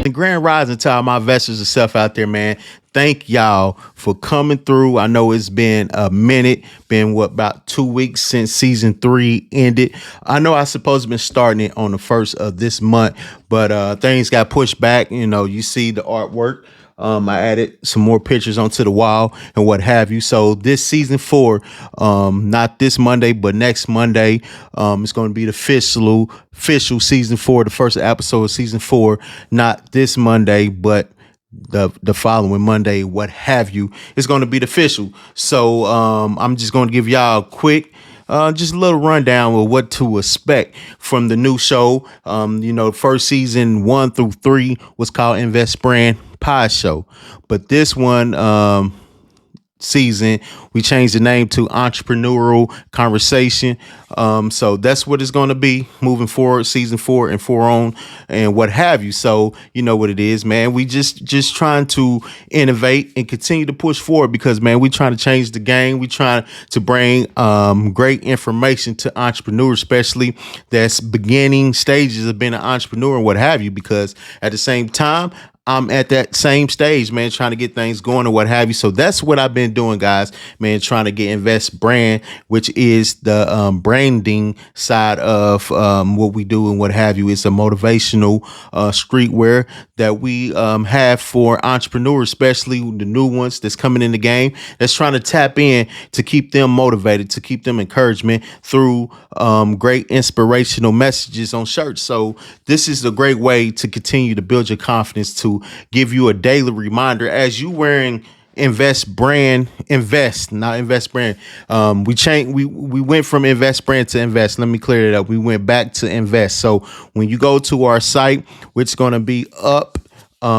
And grand rising to all my investors and stuff out there, man. Thank y'all for coming through. I know it's been a minute, been about 2 weeks since season 3 ended. I know I supposed to been starting it on the first of this month, but things got pushed back. You know, you see the artwork. I added some more pictures onto the wall and what have you. So this season 4, not this Monday, but next Monday, it's going to be the official season 4, the first episode of season 4. Not this Monday, but the following Monday, what have you. It's going to be the official. So I'm just going to give y'all a quick. Just a little rundown of what to expect from the new show. First season 1 through 3 was called Invest Brand PreShow, but this one season we changed the name to Entrepreneurial Conversation. So that's what it's going to be moving forward, season 4 and 4 on and what have you. So you know what it is, man. We just trying to innovate and continue to push forward because, man, we trying to change the game. We trying to bring great information to entrepreneurs, especially that's beginning stages of being an entrepreneur and what have you, because at the same time, I'm at that same stage, man, trying to get things going or what have you. So that's what I've been doing, guys, man, trying to get Invest Brand, which is the branding side of what we do and what have you. It's a motivational streetwear that we have for entrepreneurs, especially the new ones that's coming in the game, that's trying to tap in to keep them motivated, to keep them encouragement through great inspirational messages on shirts. So this is a great way to continue to build your confidence, to give you a daily reminder as you wearing Invest Brand, not Invest Brand. We went from Invest Brand to Invest. Let me clear it up. We went back to Invest. So when you go to our site, which is going to be up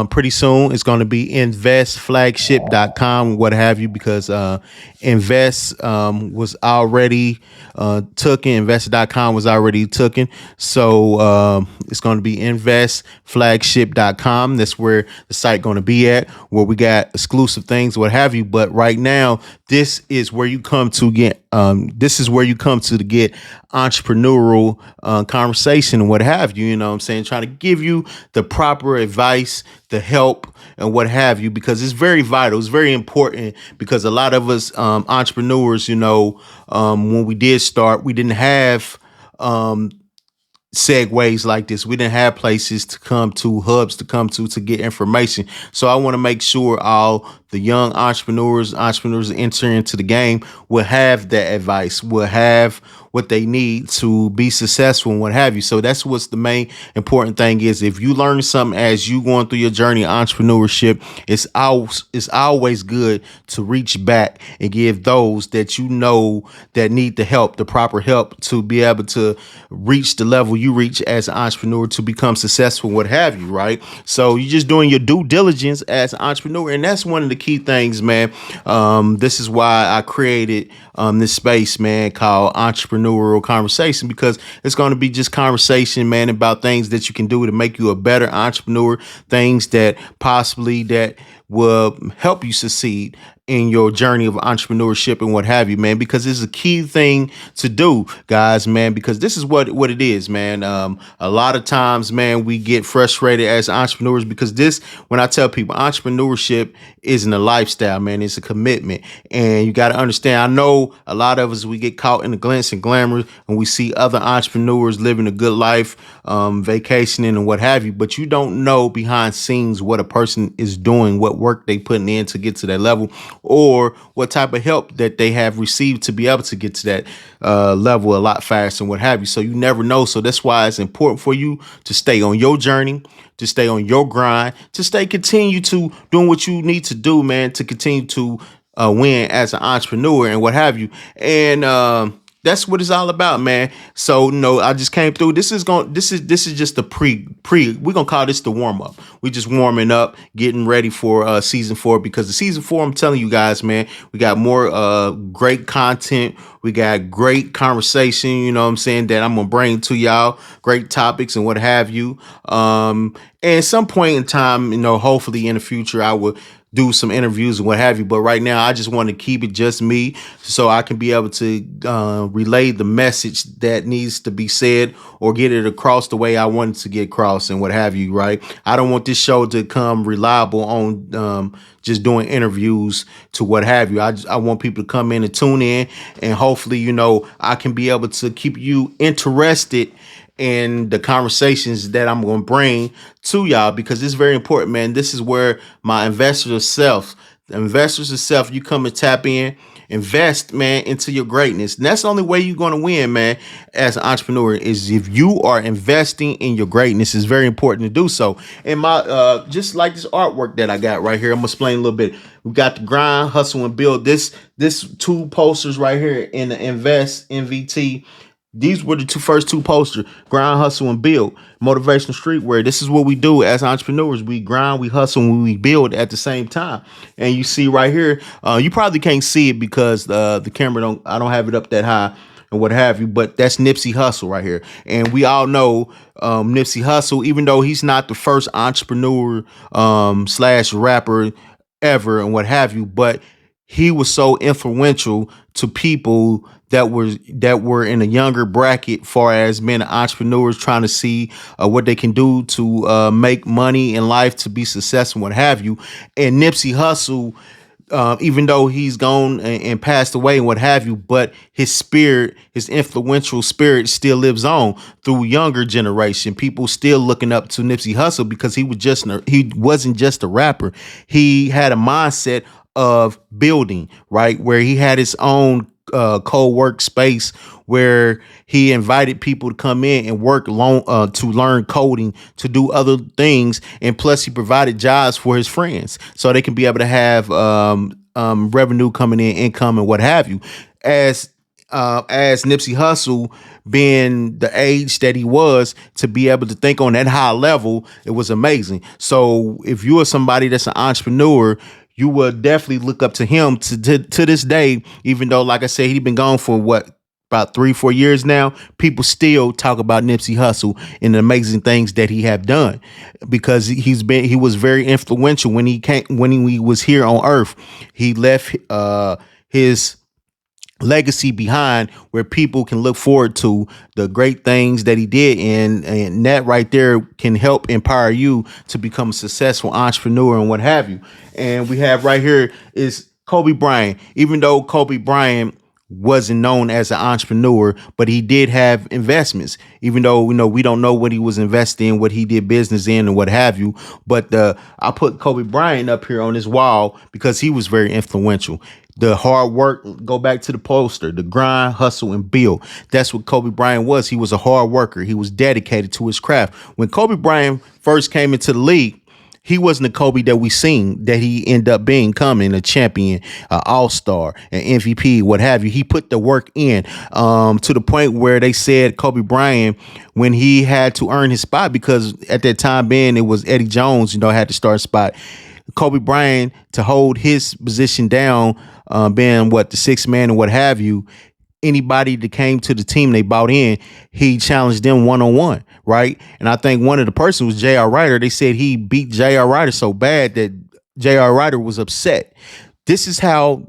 pretty soon, it's going to be investflagship.com, what have you, because Invest was already taken. Invest.com was already taken. So it's going to be investflagship.com. That's where the site going to be at, where we got exclusive things, what have you. But right now, this is where you come to get entrepreneurial conversation and what have you. You know what I'm saying? Trying to give you the proper advice, the help and what have you, because it's very vital. It's very important because a lot of us entrepreneurs, when we did start, we didn't have segues like this. We didn't have places to come to, hubs to come to get information. So I want to make sure all the young entrepreneurs entering into the game will have that advice, will have what they need to be successful and what have you. So that's what's the main important thing is. If you learn something as you going through your journey of entrepreneurship, it's always good to reach back and give those that you know that need the help, the proper help, to be able to reach the level you reach as an entrepreneur, to become successful, what have you, right? So you're just doing your due diligence as an entrepreneur, and that's one of the key things, man. This is why I created this space, man, called Entrepreneurial Conversation, because it's going to be just conversation, man, about things that you can do to make you a better entrepreneur, things that possibly that will help you succeed in your journey of entrepreneurship and what have you, man, because it's a key thing to do, guys, man, because this is what it is, man. A lot of times, man, we get frustrated as entrepreneurs because when I tell people entrepreneurship isn't a lifestyle, man, it's a commitment. And you got to understand, I know a lot of us, we get caught in the glitz and glamour and we see other entrepreneurs living a good life, vacationing and what have you, but you don't know behind scenes what a person is doing, what work they putting in to get to that level, or what type of help that they have received to be able to get to that level a lot faster and what have you. So you never know. So that's why it's important for you to stay on your journey, to stay on your grind, to continue to doing what you need to do, man, to continue to win as an entrepreneur and what have you. And that's what it's all about, man. So no, I just came through. This is just the pre. We're gonna call this the warm up. We just warming up, getting ready for season 4, because the season 4, I'm telling you guys, man, we got more great content. We got great conversation, you know what I'm saying, that I'm gonna bring to y'all, great topics and what have you. And some point in time, hopefully in the future, I will do some interviews and what have you. But right now, I just want to keep it just me so I can be able to relay the message that needs to be said or get it across the way I want it to get across and what have you, right? I don't want this show to come reliable on just doing interviews to what have you. I want people to come in and tune in, and hopefully, I can be able to keep you interested in the conversations that I'm going to bring to y'all, because it's very important, man. This is where my investors itself, you come and tap in, invest, man, into your greatness. And that's the only way you're going to win, man, as an entrepreneur, is if you are investing in your greatness. It's very important to do so. And my just like this artwork that I got right here, I'm gonna explain a little bit. We got the grind, hustle, and build. This two posters right here in the invest NVT. These were the first two posters: grind, hustle, and build. Motivational streetwear. This is what we do as entrepreneurs. We grind, we hustle, and we build at the same time. And you see right here, you probably can't see it because the camera I don't have it up that high and what have you, but that's Nipsey Hussle right here. And we all know Nipsey Hussle, even though he's not the first entrepreneur slash rapper ever and what have you, but he was so influential to people that were in a younger bracket, far as being entrepreneurs trying to see what they can do to make money in life, to be successful, what have you. And Nipsey Hussle, even though he's gone and passed away and what have you, but his spirit, his influential spirit, still lives on through younger generation. People still looking up to Nipsey Hussle because he wasn't just a rapper. He had a mindset of building, right, where he had his own co-work space where he invited people to come in and work to learn coding, to do other things, and plus he provided jobs for his friends so they can be able to have revenue coming in, income, and what have you. As Nipsey Hussle, being the age that he was, to be able to think on that high level, it was amazing. So if you are somebody that's an entrepreneur, you will definitely look up to him to this day, even though, like I said, he's been gone for about 3-4 years now. People still talk about Nipsey Hussle and the amazing things that he have done, because he was very influential when he was here on earth. He left his legacy behind where people can look forward to the great things that he did, and that right there can help empower you to become a successful entrepreneur and what have you. And we have right here is Kobe Bryant. Even though Kobe Bryant wasn't known as an entrepreneur, but he did have investments, even though we don't know what he was investing in, what he did business in, and what have you. But I put Kobe Bryant up here on this wall because he was very influential. The hard work, go back to the poster, the grind, hustle, and build. That's what Kobe Bryant was. He was a hard worker. He was dedicated to his craft. When Kobe Bryant first came into the league, he wasn't the Kobe that we seen that he ended up becoming, a champion, all-star, an MVP, what have you. He put the work in to the point where they said Kobe Bryant, when he had to earn his spot, because at that time being it was Eddie Jones, had to start spot. Kobe Bryant, to hold his position down, being the sixth man and what have you, anybody that came to the team they bought in, he challenged them one-on-one, right? And I think one of the persons was J.R. Ryder. They said he beat J.R. Ryder so bad that J.R. Ryder was upset. This is how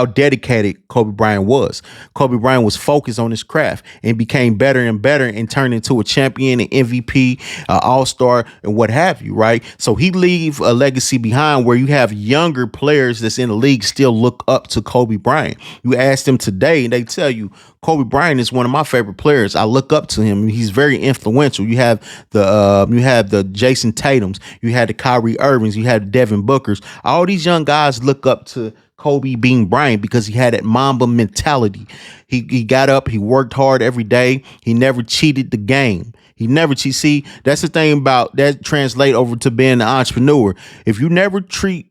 dedicated Kobe Bryant was. Kobe Bryant was focused on his craft and became better and better and turned into a champion, an MVP, all-star, and what have you, right? So he leave a legacy behind where you have younger players that's in the league still look up to Kobe Bryant. You ask them today and they tell you, Kobe Bryant is one of my favorite players. I look up to him. He's very influential. You have the Jason Tatums, you had the Kyrie Irvings, you had the Devin Bookers. All these young guys look up to Kobe Bean Bryant because he had that Mamba mentality. He got up, he worked hard every day. He never cheated the game. He never cheat. See, that's the thing about that translate over to being an entrepreneur. If you never cheat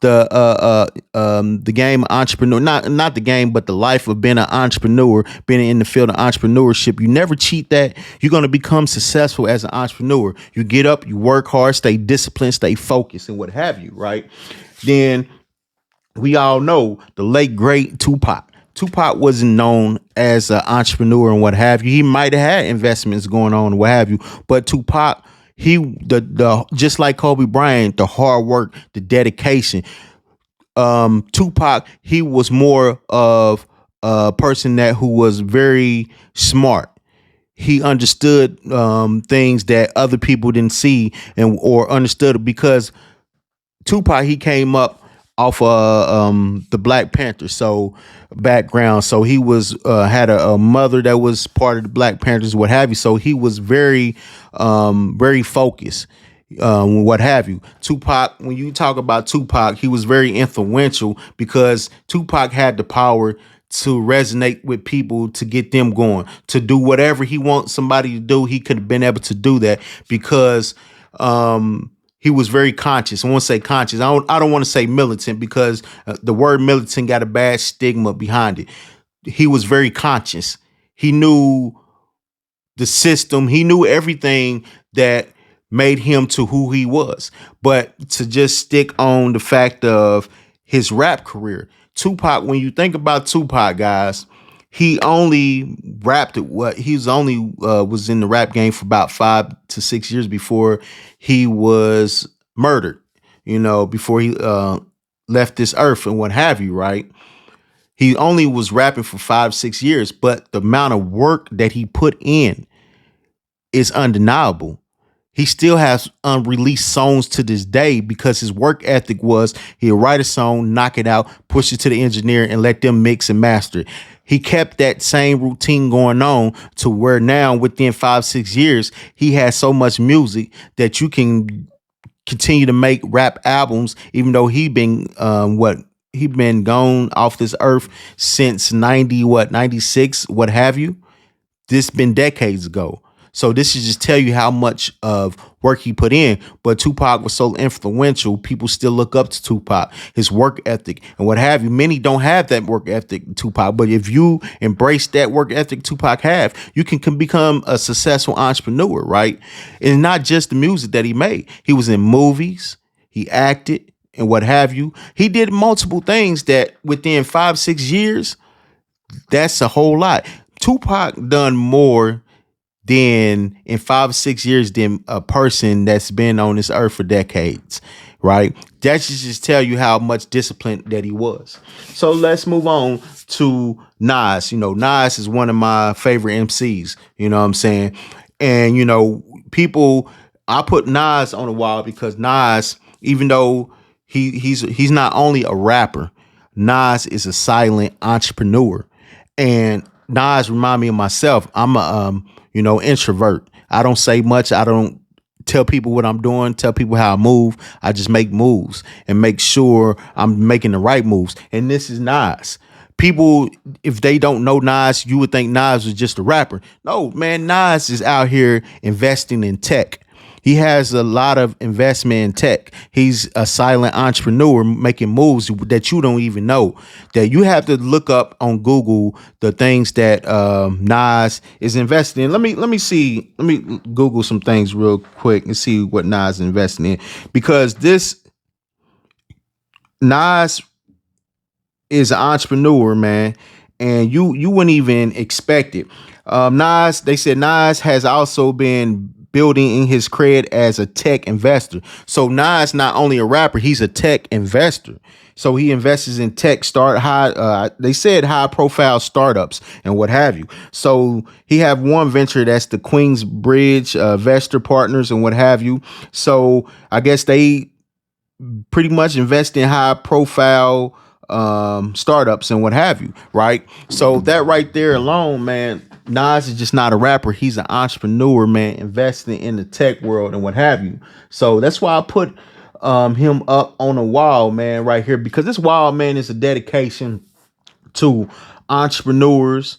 the game entrepreneur, not the game, but the life of being an entrepreneur, being in the field of entrepreneurship, you never cheat that, you're going to become successful as an entrepreneur. You get up, you work hard, stay disciplined, stay focused, and what have you, right? Then we all know the late great Tupac. Tupac wasn't known as an entrepreneur and what have you. He might have had investments going on and what have you, but Tupac, he the just like Kobe Bryant, the hard work, the dedication. Tupac, he was more of a person that who was very smart. He understood things that other people didn't see and or understood because Tupac, he came up off the Black Panther so background. So he was had a mother that was part of the Black Panthers, what have you. So he was very focused, what have you. Tupac, when you talk about Tupac, he was very influential because Tupac had the power to resonate with people, to get them going, to do whatever he wants somebody to do. He could have been able to do that because he was very conscious. I want to say conscious. I don't want to say militant because the word militant got a bad stigma behind it. He was very conscious. He knew the system. He knew everything that made him to who he was. But to just stick on the fact of his rap career, Tupac, when you think about Tupac, guys, he only rapped it. What he's only was in the rap game for about 5 to 6 years before he was murdered. Before he left this earth and what have you. Right? He only was rapping for 5 6 years, but the amount of work that he put in is undeniable. He still has unreleased songs to this day because his work ethic was he'll write a song, knock it out, push it to the engineer, and let them mix and master it. He kept that same routine going on to where now within 5 6 years, he has so much music that you can continue to make rap albums, even though he been gone off this earth since 96, what have you. This been decades ago. So this is just tell you how much of work he put in. But Tupac was so influential, people still look up to Tupac, his work ethic and what have you. Many don't have that work ethic, Tupac. But if you embrace that work ethic Tupac have, you can become a successful entrepreneur, right? And not just the music that he made. He was in movies, he acted and what have you. He did multiple things that within 5 6 years, that's a whole lot. Tupac done more than in 5 6 years than a person that's been on this earth for decades, right? That should just tell you how much discipline that he was. So let's move on to Nas. Nas is one of my favorite MCs. You know what I'm saying? And people, I put Nas on the wall because Nas, even though he's not only a rapper, Nas is a silent entrepreneur. And Nas remind me of myself. I'm a introvert. I don't say much. I don't tell people what I'm doing, tell people how I move. I just make moves and make sure I'm making the right moves. And this is Nas. People, if they don't know Nas, you would think Nas was just a rapper. No, man, Nas is out here investing in tech. He has a lot of investment in tech. He's a silent entrepreneur making moves that you don't even know. That you have to look up on Google the things that Nas is investing in. Let me see. Let me Google some things real quick and see what Nas is investing in, because this Nas is an entrepreneur, man, and you wouldn't even expect it. Nas, they said Nas has also been building in his cred as a tech investor. So Nas not only a rapper, he's a tech investor. So he invests in tech they said high profile startups and what have you. So he have one venture that's the Queensbridge Vestor Partners and what have you. So I guess they pretty much invest in high profile startups and what have you, right? So that right there alone, man, Nas is just not a rapper. He's an entrepreneur, man, investing in the tech world and what have you. So that's why I put him up on a wall, man, right here, because this wall, man, is a dedication to entrepreneurs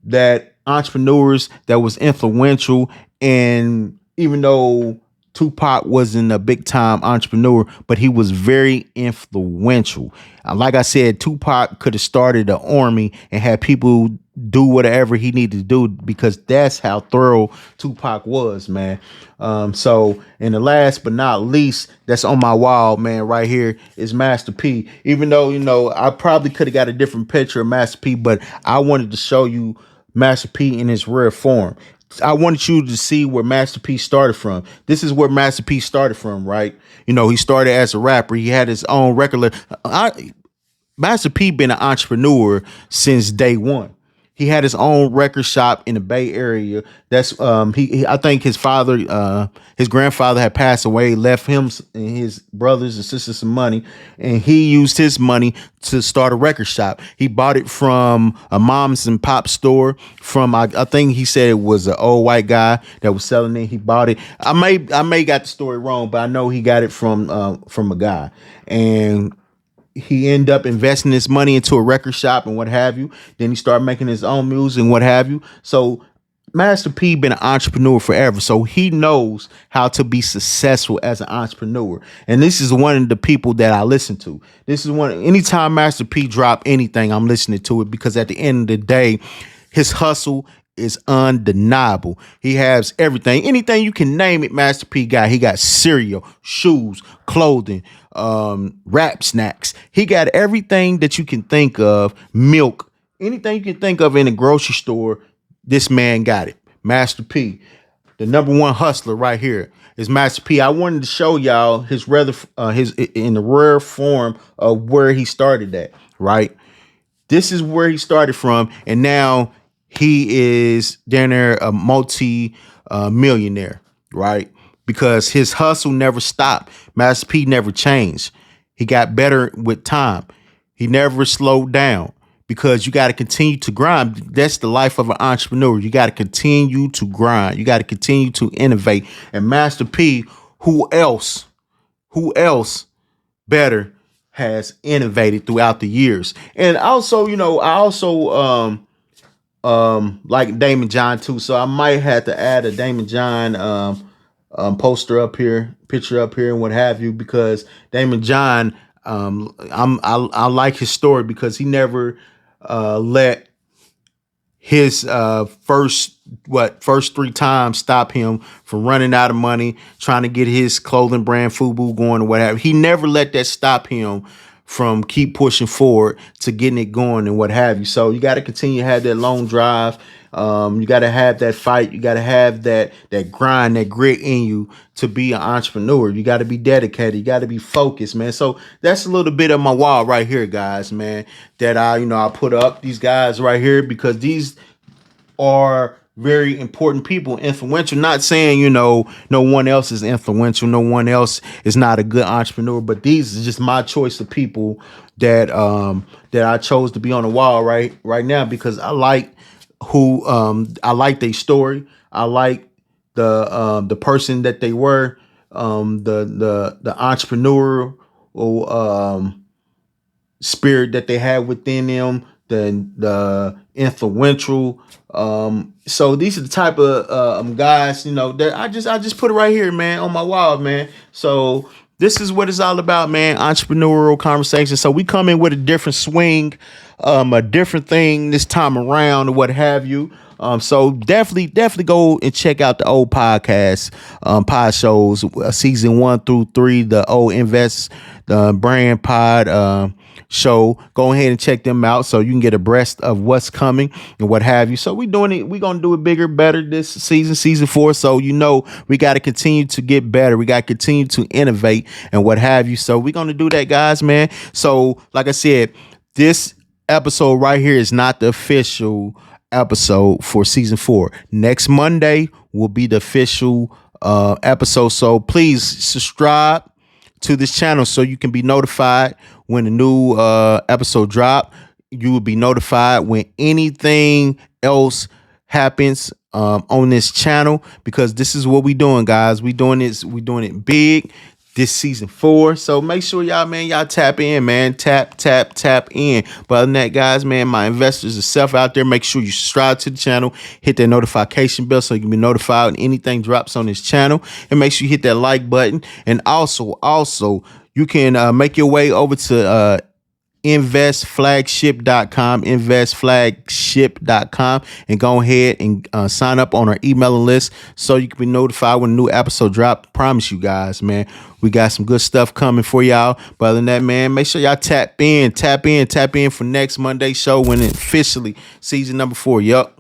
that was influential. And even though Tupac wasn't a big time entrepreneur, but he was very influential. Like I said, Tupac could have started an army and had people do whatever he needed to do because that's how thorough Tupac was, man. So, and the last but not least, that's on my wall, man, right here is Master P. Even though, I probably could have got a different picture of Master P, but I wanted to show you Master P in his rare form. I wanted you to see where Master P started from. This is where Master P started from, right? He started as a rapper. He had his own record. Master P been an entrepreneur since day one. He had his own record shop in the Bay Area. That's I think his father, his grandfather had passed away, left him and his brothers and sisters some money, and he used his money to start a record shop. He bought it from a mom's and pop store. From I think he said it was an old white guy that was selling it. He bought it. I may got the story wrong, but I know he got it from a guy, and he ended up investing his money into a record shop and what have you. Then he started making his own music and what have you. So Master P been an entrepreneur forever. So he knows how to be successful as an entrepreneur. And this is one of the people that I listen to. This is anytime Master P drop anything, I'm listening to it because at the end of the day, his hustle is undeniable. He has everything. Anything you can name it, Master P got. He got cereal, shoes, clothing, rap snacks. He got everything that you can think of, milk, anything you can think of in a grocery store, this man got it. Master P, the number one hustler right here is Master P. I wanted to show y'all his in the rare form of where he started at, right? This is where he started from, and now he is down there a multi millionaire, right? Because his hustle never stopped. Master P never changed. He got better with time. He never slowed down because you got to continue to grind. That's the life of an entrepreneur. You got to continue to grind. You got to continue to innovate. And Master P, who else better has innovated throughout the years? And also, like Damon John too. So I might have to add a Damon John poster up here, picture up here, and what have you, because Damon John, I like his story because he never let his first 3 times stop him from running out of money, trying to get his clothing brand FUBU going or whatever. He never let that stop him from keep pushing forward to getting it going and what have you. So you got to continue to have that long drive. You got to have that fight. You got to have that grind, that grit in you to be an entrepreneur. You got to be dedicated. You got to be focused, man. So that's a little bit of my wall right here, guys, man, that I put up these guys right here because these are very important people, influential. Not saying, no one else is influential. No one else is not a good entrepreneur, but these is just my choice of people that I chose to be on the wall right now because I like I like their story. I like the person that they were, the entrepreneurial spirit that they had within them, the influential. So these are the type of guys, that I just put it right here, man, on my wall, man. So this is what it's all about, man. Entrepreneurial conversation. So we come in with a different swing, a different thing this time around, or what have you. So definitely go and check out the old podcast, pod shows, season 1 through 3, the old Invest brand pod show. Go ahead and check them out so you can get abreast of what's coming and what have you. So we're gonna do it bigger, better this season 4. So we got to continue to get better. We got to continue to innovate and what have you. So we're gonna do that, guys, man. So like I said, this episode right here is not the official episode for season 4. Next Monday will be the official episode. So please subscribe to this channel so you can be notified when a new episode drop. You will be notified when anything else happens on this channel, because this is what we doing, guys. We doing it big this season 4. So make sure y'all tap in, man. Tap in. But other than that, guys, man, my investors and self out there, make sure you subscribe to the channel, hit that notification bell so you can be notified when anything drops on this channel, and make sure you hit that like button. And also you can make your way over to investflagship.com, and go ahead and sign up on our emailing list so you can be notified when a new episode drop. Promise you guys, man, we got some good stuff coming for y'all. But other than that, man, make sure y'all tap in for next Monday show when it officially season number 4. Yup.